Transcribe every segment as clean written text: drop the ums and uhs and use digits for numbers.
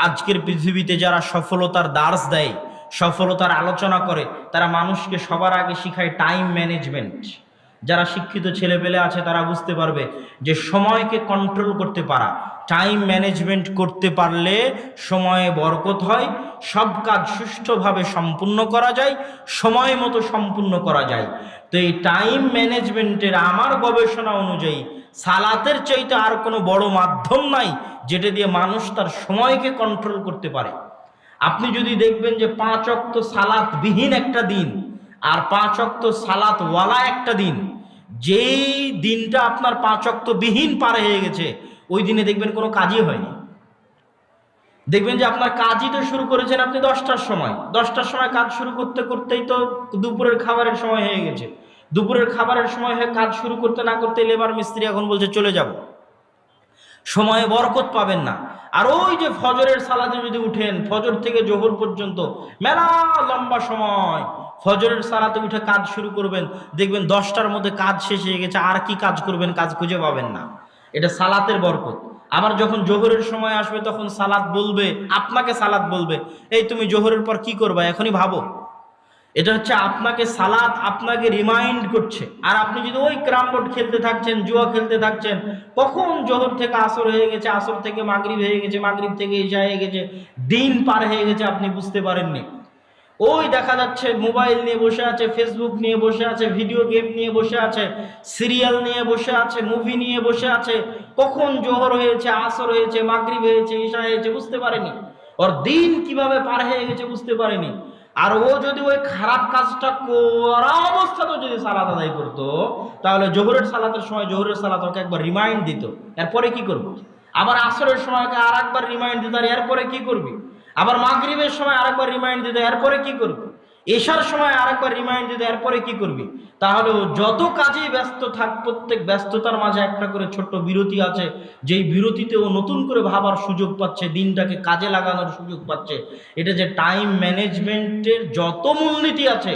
আজকের পৃথিবীতে যারা সফলতার দার্স দেয়, সফলতার আলোচনা করে, তারা মানুষকে সবার আগে শিখায় টাইম ম্যানেজমেন্ট। যারা শিক্ষিত ছেলেপেলে আছে তারা বুঝতে পারবে যে সময়কে কন্ট্রোল করতে পারা, টাইম ম্যানেজমেন্ট করতে পারলে সময়ে বরকত হয়, সব কাজ সুষ্ঠুভাবে সম্পূর্ণ করা যায়, সময় মতো সম্পূর্ণ করা যায়। তো এই টাইম ম্যানেজমেন্টের আমার গবেষণা অনুযায়ী সালাতের চাইতে আর কোনো বড় মাধ্যম নাই যেটা দিয়ে মানুষ তার সময়কে কন্ট্রোল করতে পারে। আপনি যদি দেখবেন যে 5 ওয়াক্ত সালাত বিহীন একটা দিন আর 5 ওয়াক্ত সালাত ওয়ালা একটা দিন, যেই দিনটা আপনার 5 ওয়াক্ত বিহীন পার হয়ে গেছে ওই দিনে দেখবেন কোনো কাজই হয়নি। দেখবেন যে আপনার কাজই তো শুরু করেছেন আপনি 10টার সময়, 10টার সময় কাজ শুরু করতে করতেই তো দুপুরের খাবারের সময় হয়ে গেছে। দুপুরের খাবারের সময় হয়ে কাজ শুরু করতে না করতে লেবার মিস্ত্রি এখন বলছে চলে যাব, সময়ে বরকত পাবেন না। আর ওই যে ফজরের সালাতে যদি উঠেন, ফজর থেকে জোহর পর্যন্ত মেলা লম্বা সময় ফজরের সালাতে উঠে কাজ শুরু করবেন, দেখবেন 10টার মধ্যে কাজ শেষ হয়ে গেছে, আর কি কাজ করবেন, কাজ খুঁজে পাবেন না। এটা সালাতের বরকত। আবার যখন জোহরের সময় আসবে তখন সালাত বলবে, আপনাকে সালাত বলবে, এই তুমি জোহরের পর কি করবা এখনই ভাবো। এটা হচ্ছে আপনাকে সালাত আপনাকে রিমাইন্ড করছে। আর আপনি যদি ওই ক্যারাম বোর্ড খেলতে থাকছেন, জুয়া খেলতে থাকছেন, কখন জোহর থেকে আসর হয়ে গেছে, আসর থেকে মাগরিব হয়ে গেছে, মাগরিব থেকে ইশা হয়ে গেছে, দিন পার হয়ে গেছে, আপনি বুঝতে পারেননি। ওই দেখা যাচ্ছে মোবাইল নিয়ে বসে আছে, ফেসবুক নিয়ে বসে আছে, ভিডিও গেম নিয়ে বসে আছে, সিরিয়াল নিয়ে বসে আছে, মুভি নিয়ে বসে আছে, কখন জোহর হয়েছে, আসর হয়েছে, মাগরিব হয়েছে, ইশা হয়েছে, বুঝতে পারেনি। ওর দিন কিভাবে পার হয়ে গেছে বুঝতে পারেনি। আর ও যদি ওই খারাপ কাজটা করা অবস্থাতেও যদি সালাত আদায় করতো, তাহলে জোহরের সালাতের সময় জোহরের সালাত ওকে একবার রিমাইন্ড দিত, এরপরে কি করবো। আবার আসরের সময় আর একবার রিমাইন্ড দিত, আর এরপরে কি করবি। আবার মাগরিবের সময় আরেকবার রিমাইন্ড দিতে, এরপরে কি করবি। এশার সময় আরেকবার রিমাইন্ড দিতে, এরপরে কি করবি। তাহলে যত কাজেই ব্যস্ত থাক, প্রত্যেক ব্যস্ততার মাঝে একটা করে ছোট্ট বিরতি আছে, যেই বিরতিতে ও নতুন করে ভাবার সুযোগ পাচ্ছে, দিনটাকে কাজে লাগানোর সুযোগ পাচ্ছে। এটা যে টাইম ম্যানেজমেন্টের যত মূলনীতি আছে,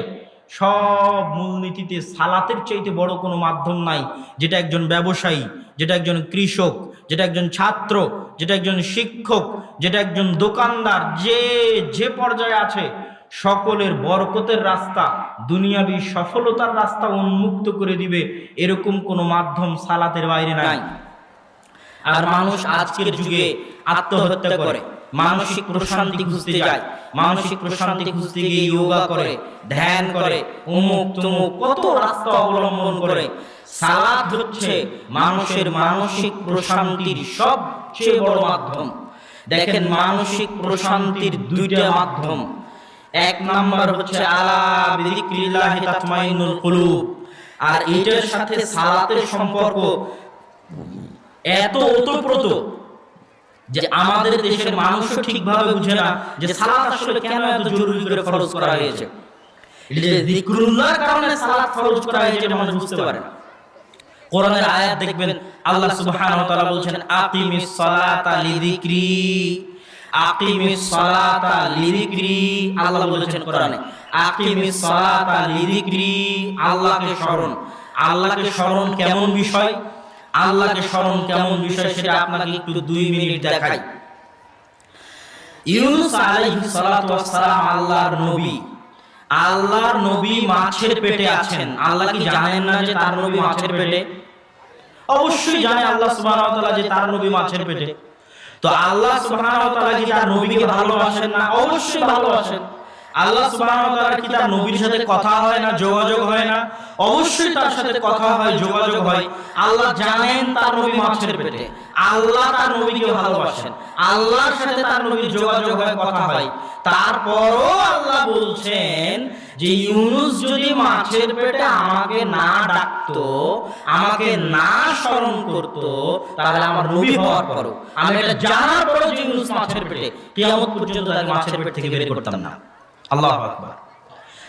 সব মূলনীতিতে সালাতের চাইতে বড় কোনো মাধ্যম নাই, যেটা একজন ব্যবসায়ী, যেটা একজন কৃষক, যেটা একজন ছাত্র, যেটা একজন শিক্ষক, যেটা একজন দোকানদার, যে পর্যায়ে আছে, সকলের বরকতের রাস্তা, দুনিয়াবী সফলতার রাস্তা উন্মুক্ত করে দিবে এরকম কোনো মাধ্যম সালাতের বাইরে নাই। আর মানুষ আজকের যুগে আত্মহত্যা করে, মানসিক প্রশান্তি খুঁজতে যায়, মানসিক প্রশান্তি খুঁজতে গিয়ে যোগা করে, ধ্যান করে, অমুক তমুক কত রাস্তা অবলম্বন করে। সালাত হচ্ছে মানুষের মানসিক প্রশান্তির সবচেয়ে বড় মাধ্যম। দেখেন, মানসিক প্রশান্তির 2টা মাধ্যম। এক নাম্বার হচ্ছে আলা বিযিকরিল্লাহি তাতমাইন্নুল কুলুব। আর এটার সাথে সালাতের সম্পর্ক এত ওতপ্রোত যে আমাদের দেশের মানুষও ঠিকভাবে বুঝে না যে সালাত আসলে কেন এত জরুরি করে ফরজ করা হয়েছে। এটা যে যিকরুল্লাহর কারণে সালাত ফরজ করা হয়েছে এটা মানুষ বুঝতে পারে না। কোরআনের আয়াত দেখবেন, আল্লাহ সুবহানাহু ওয়া তাআলা বলছেন আকিমিস সালাতা লিযিকরি, আকিমিস সালাতা লিযিকরি। আল্লাহ বলেছেন কোরআনে আকিমিস সালাতা লিযিকরি, আল্লাহকে স্মরণ। আল্লাহকে স্মরণ কেমন বিষয়, আল্লাহকে স্মরণ কেমন বিষয় সেটা আপনাকে একটু 2 মিনিট দেখাই। ইউনূস আলাইহিস সালাতু ওয়াস সালাম আল্লাহর নবী মাছের পেটে আছেন। আল্লাহ কি জানেন না যে তার নবী মাছের পেটে? অবশ্যই জানে আল্লাহ সুবহানাহু ওয়া তাআলা যে তার নবী মাছের পেটে। তো আল্লাহ সুবহানাহু ওয়া তাআলা কি তার নবীকে ভালোবাসেন না? অবশ্যই ভালোবাসেন। আল্লাহ সুবহানাহু ওয়া তাআলা কি তার নবীর সাথে কথা হয় না, যোগাযোগ হয় না? অবশ্যই তার সাথে কথা হয়, যোগাযোগ হয়। আল্লাহ জানেন তার নবী মাছের পেটে, আল্লাহ তার নবীকে ভালোবাসেন, আল্লাহর সাথে তার নবীর যোগাযোগ হয়, কথা হয়। তারপরও আল্লাহ বলছেন যে ইউনূস যদি মাছের পেটে আমাকে না ডাকতো, আমাকে না স্মরণ করতো, তাহলে আমার নবী হওয়ার পরও, আমি এটা জানার পরও যে ইউনূস মাছের পেটে, কিয়ামত পর্যন্ত তাকে মাছের পেট থেকে বের করতাম না। আল্লাহু আকবার।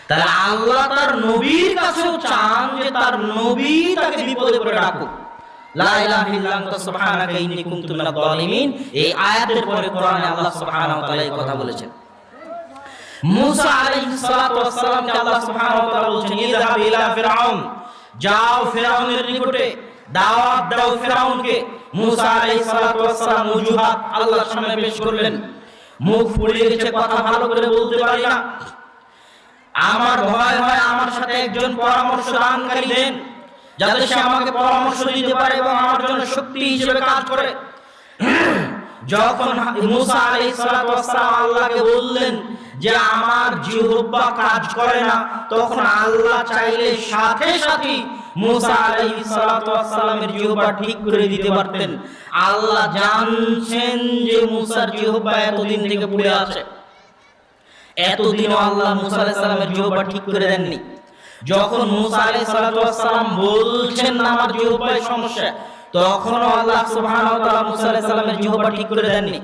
তাহলে আল্লাহ তার নবীর কাছেও চান যে তার নবী তাকে বিপদে পড়ে ডাকুক। লা ইলাহা ইল্লা আনতা সুবহানাকা ইন্নী কুনতু মিনাজ জালিমিন। এই আয়াতের পরে কোরআনে আল্লাহ সুবহানাহু ওয়া তাআলা এই কথা বলেছেন। মুসা আলাইহিস সালাতু ওয়াস সালামকে আল্লাহ সুবহানাহু ওয়া তাআলা বলেছেন ইযহাব ইলা ফিরআউন, যাও ফিরআউনের নিকটে দাওয়াত দাও ফিরআউনকে। মুসা আলাইহিস সালাতু ওয়াস সালাম ওজুহাত আল্লাহর সামনে পেশ করলেন। মুখ ফুলে গেছে, কথা ভালো করে বলতে পারি না। আমার ভয় হয় আমার সাথে একজন পরামর্শ দানকারী দেন, যাতে সে আমাকে পরামর্শ দিতে পারে এবং আমার জন্য শক্তি হিসেবে কাজ করে। যখন মুসা আলাইহিস সালাতু ওয়াস সালাম আল্লাহকে বললেন যে আমার জিহ্বা কাজ করে না, তখন আল্লাহ চাইলে সাথে সাথে মুসা আলাইহিস সালাতু ওয়াস সালামের জিহ্বা ঠিক করে দিতে পারতেন। আল্লাহ জানছেন যে মুসার জিহ্বা এতদিন থেকে পুড়ে আছে, এতদিনও আল্লাহ মুসা আলাইহিস সালামের জিহ্বা ঠিক করে দেননি। যখন মুসা আলাইহিস সালাতু ওয়াস সালাম বলছেন না আমার জিহ্বায় সমস্যা, তখনও আল্লাহ সুবহানাহু ওয়া তাআলা মুসা আলাইহিস সালামের জিহ্বা ঠিক করে দেননি।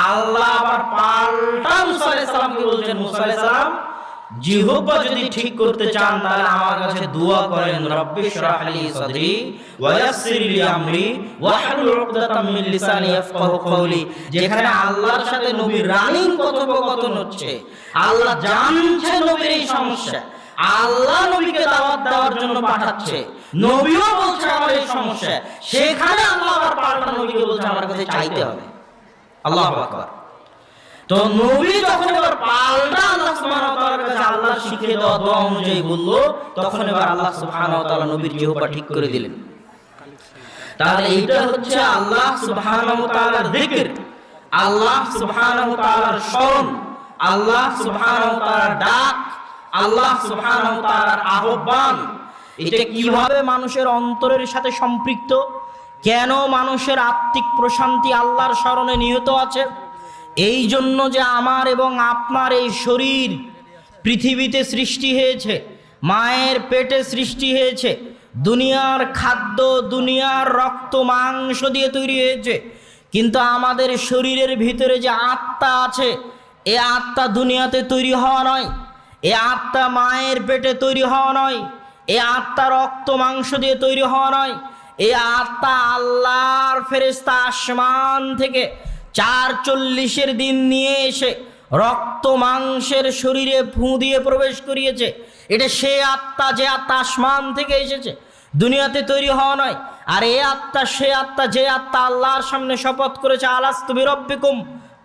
আল্লাহ আবার পাল্টা মুসা আলাইহিস সালামকে বলছেন, মুসা আলাইহিস সালাম জিহ্বা যদি ঠিক করতে চান তাহলে আমার কাছে দোয়া করেন, রব্বি ইশরাহ লি সাদরি ওয়া ইয়াসসির লি আমরি ওয়াহলুল উকদাতাম মিন লিসানি ইয়াফকাহু কওলি। যেখানে আল্লাহর সাথে নবীর রানিং কথোপকথন হচ্ছে, আল্লাহ জানছে নবীর এই সমস্যা, আল্লাহ নবীকে দাওয়াত দেওয়ার জন্য পাঠাচ্ছে, নবীও বলছে আমার এই সমস্যা, সেখানে আল্লাহ আবার পাল্টা নবীকে বলছে আমার কাছে চাইতে হবে। আল্লাহু আকবার। তো নবী যখন এবার পাল্টা আল্লাহ সুবহানাহু ওয়া তাআলার কাছে আল্লাহ শিখিয়ে দেওয়া দোয়া অনুযায়ী বলল, তখন এবার আল্লাহ সুবহানাহু ওয়া তাআলা নবীর জিহ্বা ঠিক করে দিলেন। তাহলে এইটা হচ্ছে আল্লাহ সুবহানাহু ওয়া তাআলার যিকির, আল্লাহ সুবহানাহু ওয়া তাআলার স্মরণ, আল্লাহ সুবহানাহু ওয়া তাআলার ডাক, আল্লাহ সুবহানাহু ওয়া তাআলার আহ্বান। এটা কিভাবে মানুষের অন্তরের সাথে সম্পৃক্ত, কেন মানুষের আত্মিক প্রশান্তি আল্লাহর স্মরণে নিহিত আছে? এই জন্য যে আমার এবং আপনার এই শরীর পৃথিবীতে সৃষ্টি হয়েছে, মায়ের পেটে সৃষ্টি হয়েছে, দুনিয়ার খাদ্য, দুনিয়ার রক্ত মাংস দিয়ে তৈরি হয়েছে, কিন্তু আমাদের শরীরের ভিতরে যে আত্মা আছে, এ আত্মা দুনিয়াতে তৈরি হওয়া নয়, এ আত্মা মায়ের পেটে তৈরি হওয়া নয়, এ আত্মা রক্ত মাংস দিয়ে তৈরি হওয়া নয়, এ আত্মা আল্লাহর ফেরেশতা আসমান থেকে ৪৪ দিন নিয়ে এসে রক্ত মাংসের শরীরে ফুঁ দিয়ে প্রবেশ করিয়েছে। এটা সে আত্মা যে আত্মা আসমান থেকে এসেছে, দুনিয়াতে তৈরি হওয়া নয়। আর এ আত্মা সে আত্মা যে আত্মা আল্লাহর সামনে শপথ করেছে, আলাস্তু বিরব্বিকুম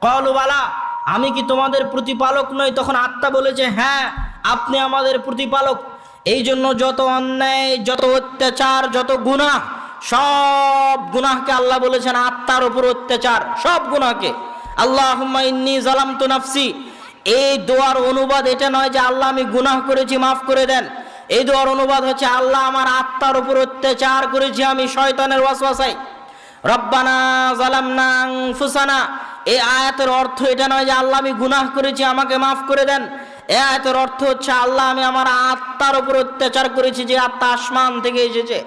ক্বালু বালা, আমি কি তোমাদের প্রতিপালক নই? তখন আত্মা বলেছে, হ্যাঁ আপনি আমাদের প্রতিপালক। এই জন্য যত অন্যায়, যত অত্যাচার, যত গুনাহ, সব গুনাহকে আল্লাহ বলেছেন আত্মার উপর অত্যাচার, সব গুনাহকে। আল্লাহুম্মা ইন্নী যালামতু নাফসি, এই দোয়ার অনুবাদ এটা নয় যে আল্লাহ আমি গুনাহ করেছি মাফ করে দেন। এই দোয়ার অনুবাদ হচ্ছে আল্লাহ আমার আত্মার উপর অত্যাচার করেছি আমি শয়তানের ওয়াসওয়াসায়। রব্বানা যালামনা আনফুসানা, এই আয়াতের অর্থ এটা নয় যে আল্লাহ আমি গুনাহ করেছি আমাকে মাফ করে দেন। এই আয়াতের অর্থ হচ্ছে আল্লাহ আমি আমার আত্মার উপর অত্যাচার করেছি, যে আত্মা আসমান থেকে এসেছে,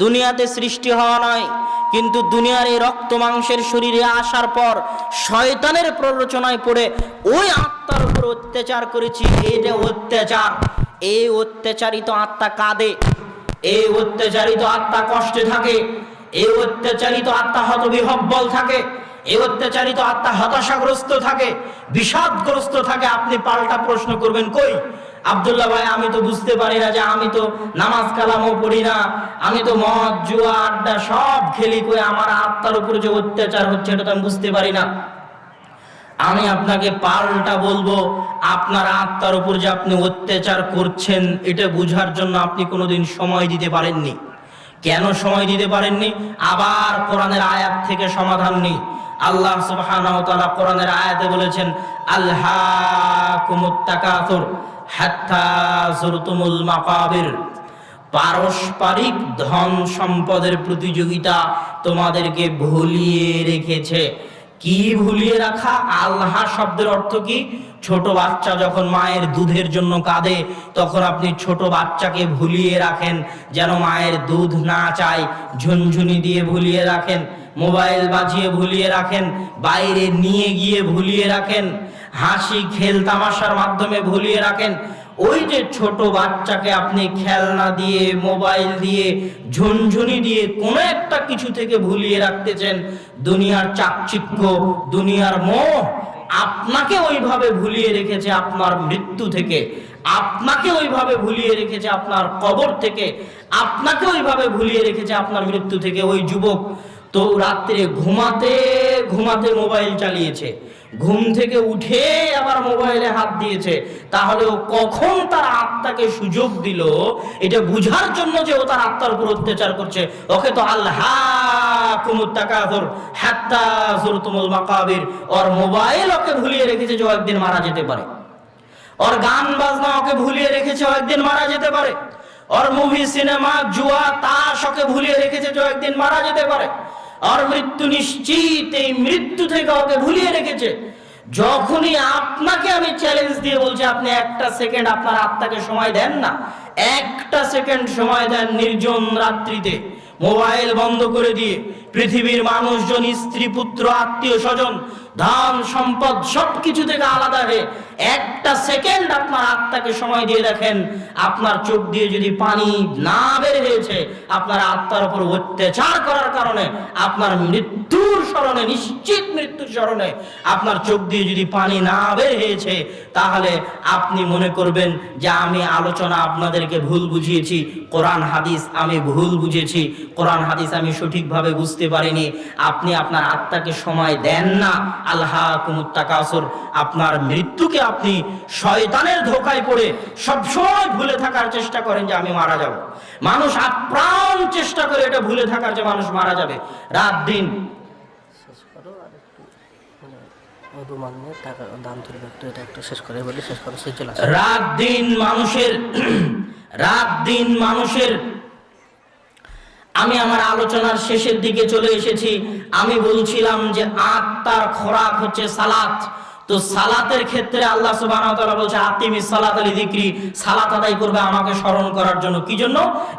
দুনিয়াতে সৃষ্টি হওয়া নয়। কিন্তু দুনিয়ার এই রক্ত মাংসের শরীরে আসার পর শয়তানের প্ররোচনায় পড়ে ওই আত্মার উপর অত্যাচার করেছি। এই যে অত্যাচার, এই অত্যাচারিত আত্মা কাঁদে, এই অত্যাচারিত আত্মা কষ্টে থাকে, এই অত্যাচারিত আত্মা হতবিহ্বল থাকে, এই অত্যাচারিত আত্মা হতাশাগ্রস্ত থাকে, বিষাদগ্রস্ত থাকে। আপনি পাল্টা প্রশ্ন করবেন, কই আব্দুল্লাহ ভাই, আমি তো বুঝতে পারি না, যে আমি তো নামাজ কালামও পড়ি না, আমি তো মদ জুয়া আড্ডা সব খেলি, কই আমার আত্মার উপর যে অত্যাচার হচ্ছে এটা তো আমি বুঝতে পারি না। আমি আপনাকে পাল্টা বলবো, আপনার আত্মার উপর যে আপনি অত্যাচার করছেন এটা বুঝার জন্য আপনি কোনোদিন সময় দিতে পারেননি। কেন সময় দিতে পারেননি? আবার কোরআনের আয়াত থেকে সমাধান নেই। আল্লাহ সুবহানাহু ওয়া তাআলা কোরআনের আয়াতে বলেছেন, আলহাকুমুত তাকাসুর হাত্তা যুরতুমুল মাকাবির, পারস্পরিক ধন সম্পদের প্রতিযোগিতা তোমাদেরকে ভুলিয়ে রেখেছে। কি ভুলিয়ে রাখা? আল্লাহ শব্দের অর্থ কি? ছোট বাচ্চা যখন মায়ের দুধের জন্য কাঁদে, তখন আপনি ছোট বাচ্চাকে ভুলিয়ে রাখেন যেন মায়ের দুধ না চায়, ঝুনঝুনি দিয়ে ভুলিয়ে রাখেন, মোবাইল বাজিয়ে ভুলিয়ে রাখেন, বাইরে নিয়ে গিয়ে ভুলিয়ে রাখেন, হাসি খেল তামাশার মাধ্যমে ভুলিয়ে রাখেন। ওই যে ছোট বাচ্চাকে আপনি খেলনা দিয়ে, মোবাইল দিয়ে, ঝুনঝুনি দিয়ে কোনো একটা কিছু থেকে ভুলিয়ে রাখতেছেন, দুনিয়ার চাকচিক্য, দুনিয়ার মোহ আপনাকে ওইভাবে ভুলিয়ে রেখেছে আপনার মৃত্যু থেকে, আপনাকে ওইভাবে ভুলিয়ে রেখেছে আপনার কবর থেকে, আপনাকে ওইভাবে ভুলিয়ে রেখেছে আপনার মৃত্যু থেকে। ওই যুবক তো রাত্রে ঘুমাতে ঘুমাতে মোবাইল চালিয়েছে, ঘুম থেকে উঠে আবার মোবাইলে হাত দিয়েছে, তাহলে ও কখন তার আত্মাকে সুযোগ দিল এটা বুঝার জন্য যে ও তার আত্মার উপর অত্যাচার করছে? ওকে তো আল্লাহকুমুত তাকাসুর হাত্তা যুরতুমুল মাকাবির, ওর মোবাইল ওকে ভুলিয়ে রেখেছে যে ও একদিন মারা যেতে পারে, ওর গান বাজনা ওকে ভুলিয়ে রেখেছে ও একদিন মারা যেতে পারে, ওর মুভি সিনেমা জুয়া তাস ওকে ভুলিয়ে রেখেছে যে ও একদিন মারা যেতে পারে, আর মৃত্যু নিশ্চিত, এই মৃত্যু থেকে ওকে ভুলিয়ে রেখেছে। যখনই আপনাকে আমি চ্যালেঞ্জ দিয়ে বলছি আপনি একটা সেকেন্ড আপনার আত্মাকে সময় দেন না, একটা সেকেন্ড সময় দেন নির্জন রাত্রিতে মোবাইল বন্ধ করে দিয়ে, পৃথিবীর মানুষজন, স্ত্রী পুত্র আত্মীয় স্বজন ধন সম্পদ সবকিছু থেকে আলাদা হয়ে একটা সেকেন্ড আপনার আত্মাকে সময় দিয়ে দেখেন, আপনার চোখ দিয়ে যদি পানি না বের হয়েছে আপনার আত্মার উপর অত্যাচার করার কারণে, আপনার মৃত্যুর স্মরণে, নিশ্চিত মৃত্যুর স্মরণে আপনার চোখ দিয়ে যদি পানি না বের হয়েছে, তাহলে আপনি মনে করবেন যে আমি আলোচনা আপনাদেরকে ভুল বুঝিয়েছি, কোরআন হাদিস আমি ভুল বুঝেছি, কোরআন হাদিস আমি সঠিকভাবে বুঝতে পারিনি। আপনি আপনার আত্মাকে সময় দেন না, আল্লাহকুমুত তাকাসুর, আপনার মৃত্যুকে আপনি শয়তানের ধোঁকায় পড়ে সবসময় ভুলে থাকার চেষ্টা করেন যে আমি মারা যাব। মানুষ আপ্রাণ চেষ্টা করে এটা ভুলে থাকার যে মানুষ মারা যাবে। রাত দিন রাত দিন মানুষের আমি আমার আলোচনার শেষের দিকে চলে এসেছি। আমি বলছিলাম যে আত্মার খোরাক হচ্ছে সালাত। তো সালাতের ক্ষেত্রে আল্লাহ সুবহানাহু ওয়া তাআলা বলছে আতিমিস সালাতা লিযিকরি, সালাত আদায় করবে আমাকে স্মরণ করার জন্য। কি জন্য?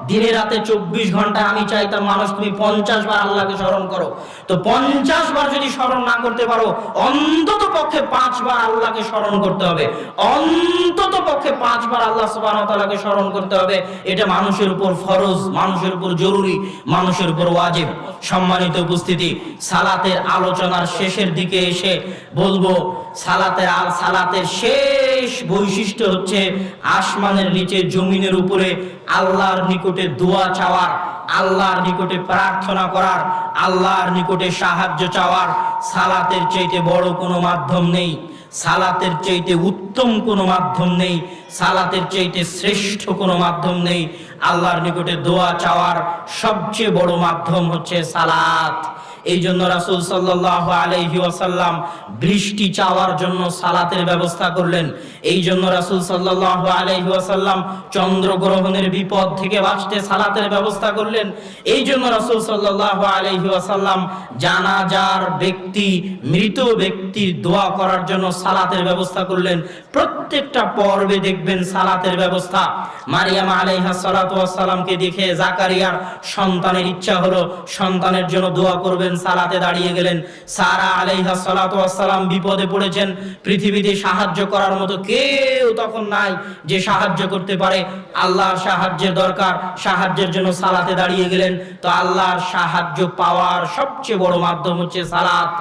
দিনে রাতে 24 ঘন্টা আমি চাইতাম মানুষ তুমি 50 বার আল্লাহকে স্মরণ করো। তো 50 বার যদি স্মরণ না করতে পারো, অন্তত পক্ষে 5 বার আল্লাহকে স্মরণ করতে হবে, অন্তত পক্ষে 5 বার আল্লাহ সুবহানাহু ওয়া তাআলাকে স্মরণ করতে হবে। এটা মানুষের উপর ফরজ, মানুষের উপর জরুরি, মানুষের উপর ওয়াজিব। সম্মানিত উপস্থিতি, সালাতের আলোচনার শেষের দিকে এসে বলবো সালাতের শেষ বৈশিষ্ট্য হচ্ছে আসমানের নিচে জমিনের উপরে আল্লাহর নিকটে দোয়া চাওয়ার, আল্লাহর নিকটে প্রার্থনা করার, আল্লাহর নিকটে সাহায্য চাওয়ার। সালাতের চাইতে বড় কোনো মাধ্যম নেই, সালাতের চাইতে উত্তম কোনো মাধ্যম নেই, সালাতের চাইতে শ্রেষ্ঠ কোনো মাধ্যম নেই। আল্লাহর নিকটে দোয়া চাওয়ার সবচেয়ে বড় মাধ্যম হচ্ছে সালাত। এই জন্য রাসূল সাল্লাল্লাহু আলাইহি ওয়াসাল্লাম বৃষ্টি চাওয়ার জন্য সালাতের ব্যবস্থা করলেন। এই জন্য রাসূল সাল্লাল্লাহু আলাইহি ওয়াসাল্লাম চন্দ্রগ্রহণের বিপদ থেকে বাঁচতে সালাতের ব্যবস্থা করলেন। এই জন্য রাসূল সাল্লাল্লাহু আলাইহি ওয়াসাল্লাম জানাজার ব্যক্তি, মৃত ব্যক্তির দোয়া করার জন্য সালাতের ব্যবস্থা করলেন। প্রত্যেকটা পর্বে দেখবেন সালাতের ব্যবস্থা। মারিয়াম আলাইহাস সালাতু ওয়াস সালামকে দেখে জাকারিয়ার সন্তানের ইচ্ছা হলো, সন্তানের জন্য দোয়া করবেন, সালাতে দাঁড়িয়ে গেলেন। সারা আলাইহাস সালাতু ওয়াস সালাম বিপদে পড়েছেন, পৃথিবীতে সাহায্য করার মতো কেউ তখন নাই যে সাহায্য করতে পারে, আল্লাহর সাহায্যের দরকার, সাহায্যের জন্য সালাতে দাঁড়িয়ে গেলেন। তো আল্লাহর সাহায্য পাওয়ার সবচেয়ে বড় মাধ্যম হচ্ছে সালাত।